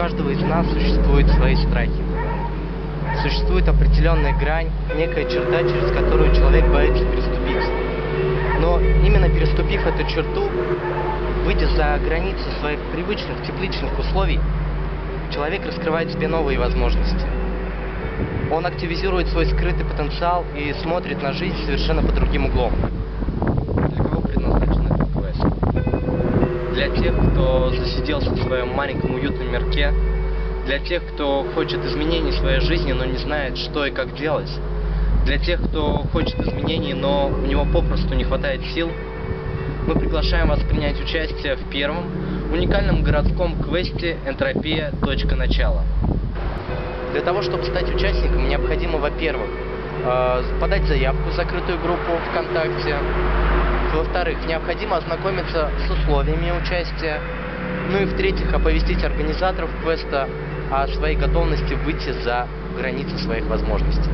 каждого из нас существуют свои страхи. Существует определенная грань, некая черта, через которую человек боится переступить. Но именно переступив эту черту, выйдя за границы своих привычных тепличных условий, человек раскрывает в себе новые возможности. Он активизирует свой скрытый потенциал и смотрит на жизнь совершенно под другим углом. Для кого предназначен этот квест? Для тех, кто засиделся в своем маленьком уютном мирке, для тех, кто хочет изменений в своей жизни, но не знает, что и как делать, для тех, кто хочет изменений, но у него попросту не хватает сил, мы приглашаем вас принять участие в первом уникальном городском квесте «Энтропия. Точка начала». Для того, чтобы стать участником, необходимо, во-первых, подать заявку в закрытую группу ВКонтакте. Во-вторых, необходимо ознакомиться с условиями участия. Ну и в-третьих, оповестить организаторов квеста о своей готовности выйти за границы своих возможностей.